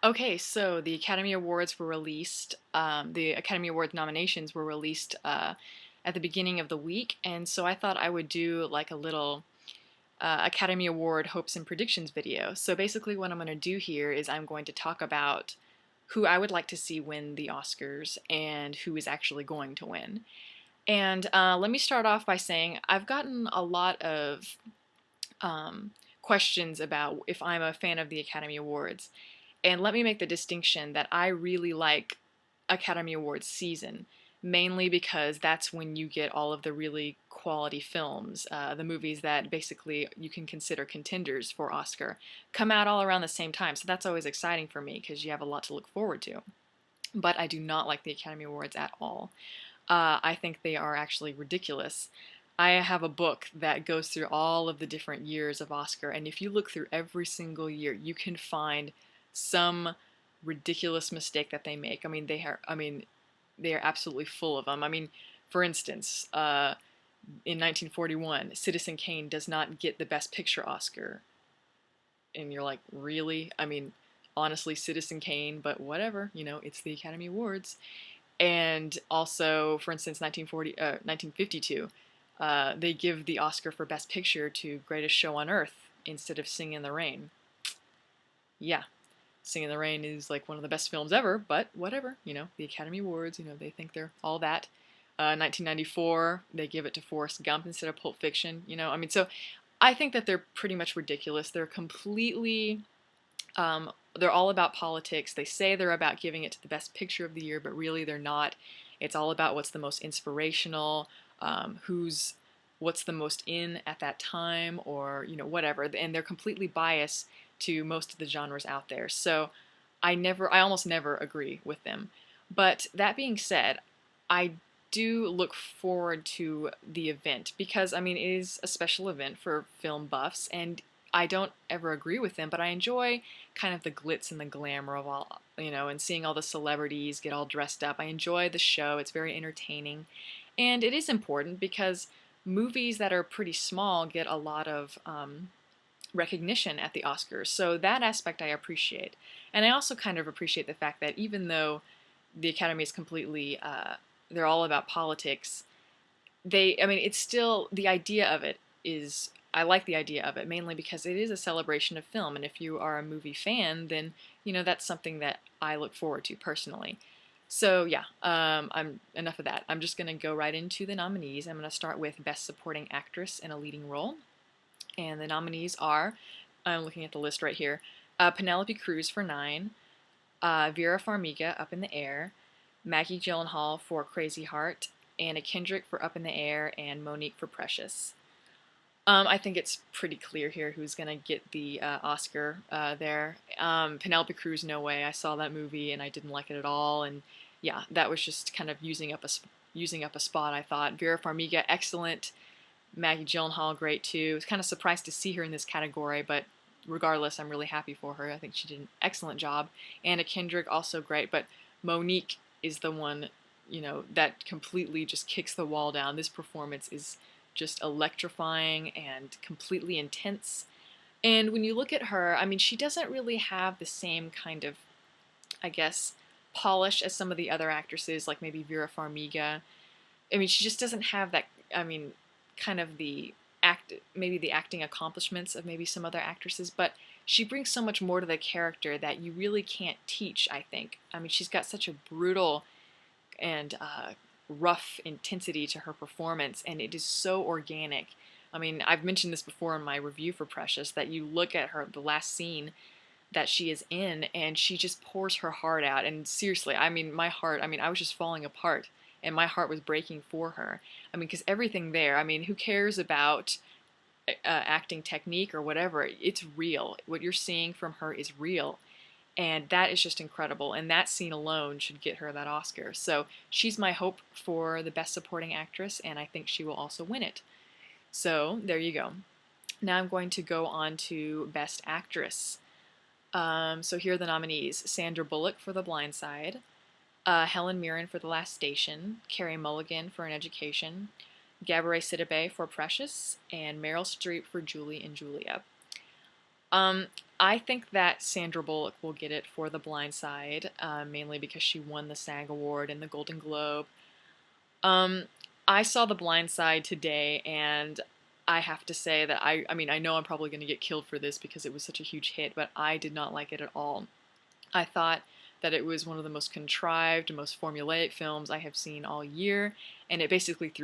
Okay, so the Academy Awards were released. The Academy Awards nominations were released at the beginning of the week, and so I thought I would do like a little Academy Award hopes and predictions video. So basically, what I'm going to do here is I'm going to talk about who I would like to see win the Oscars and who is actually going to win. And let me start off by saying I've gotten a lot of questions about if I'm a fan of the Academy Awards. And let me make the distinction that I really like Academy Awards season, mainly because that's when you get all of the really quality films, the movies that basically you can consider contenders for Oscar, come out all around the same time. So that's always exciting for me because you have a lot to look forward to. But I do not like the Academy Awards at all. I think they are actually ridiculous. I have a book that goes through all of the different years of Oscar, and if you look through every single year, you can find some ridiculous mistake that they make. They are absolutely full of them. I mean, for instance, in 1941, Citizen Kane does not get the Best Picture Oscar, and you're like, really? I mean, honestly, Citizen Kane, but whatever. It's the Academy Awards. And also, for instance, 1952, they give the Oscar for Best Picture to Greatest Show on Earth instead of Singing in the Rain. Yeah, Singing in the Rain is like one of the best films ever, but whatever. The Academy Awards, they think they're all that. 1994, they give it to Forrest Gump instead of Pulp Fiction. So I think that they're pretty much ridiculous. They're completely they're all about politics. They say they're about giving it to the best picture of the year, but really they're not. It's all about what's the most inspirational, what's the most in at that time, or whatever. And they're completely biased to most of the genres out there. So I almost never agree with them. But that being said, I do look forward to the event because it is a special event for film buffs, and I don't ever agree with them, but I enjoy kind of the glitz and the glamour of all, and seeing all the celebrities get all dressed up. I enjoy the show. It's very entertaining. And it is important because movies that are pretty small get a lot of recognition at the Oscars. So that aspect I appreciate. And I also kind of appreciate the fact that even though the Academy is completely, they're all about politics, it's still, the idea of it is, I like the idea of it mainly because it is a celebration of film. And if you are a movie fan, then, that's something that I look forward to personally. So yeah, I'm enough of that. I'm just gonna go right into the nominees. I'm gonna start with Best Supporting Actress in a Leading Role, and the nominees are, I'm looking at the list right here, Penelope Cruz for Nine, Vera Farmiga, Up in the Air, Maggie Gyllenhaal for Crazy Heart, Anna Kendrick for Up in the Air, and Monique for Precious. I think it's pretty clear here who's gonna get the Oscar there. Penelope Cruz, no way. I saw that movie and I didn't like it at all, and yeah, that was just kind of using up a spot. I thought Vera Farmiga, excellent. Maggie Gyllenhaal, great too. I was kind of surprised to see her in this category, but regardless, I'm really happy for her. I think she did an excellent job. Anna Kendrick, also great, but Monique is the one, that completely just kicks the wall down. This performance is just electrifying and completely intense. And when you look at her, she doesn't really have the same kind of, I guess, polish as some of the other actresses, like maybe Vera Farmiga. She just doesn't have that, kind of maybe the acting accomplishments of maybe some other actresses, but she brings so much more to the character that you really can't teach, I think. She's got such a brutal and rough intensity to her performance, and it is so organic. I've mentioned this before in my review for Precious, that you look at her, the last scene that she is in, and she just pours her heart out. And seriously, my heart, I was just falling apart, and my heart was breaking for her. Because everything there, who cares about acting technique or whatever? It's real. What you're seeing from her is real. And that is just incredible. And that scene alone should get her that Oscar. So she's my hope for the Best Supporting Actress, and I think she will also win it. So there you go. Now I'm going to go on to Best Actress. So here are the nominees: Sandra Bullock for The Blind Side, Helen Mirren for The Last Station, Carey Mulligan for An Education, Gabourey Sidibe for Precious, and Meryl Streep for Julie and Julia. Um, I think that Sandra Bullock will get it for The Blind Side, mainly because she won the SAG Award and the Golden Globe. Um, I saw The Blind Side today, and I have to say that I mean, I know I'm probably going to get killed for this because it was such a huge hit, but I did not like it at all. I thought that it was one of the most contrived, most formulaic films I have seen all year, and it basically threw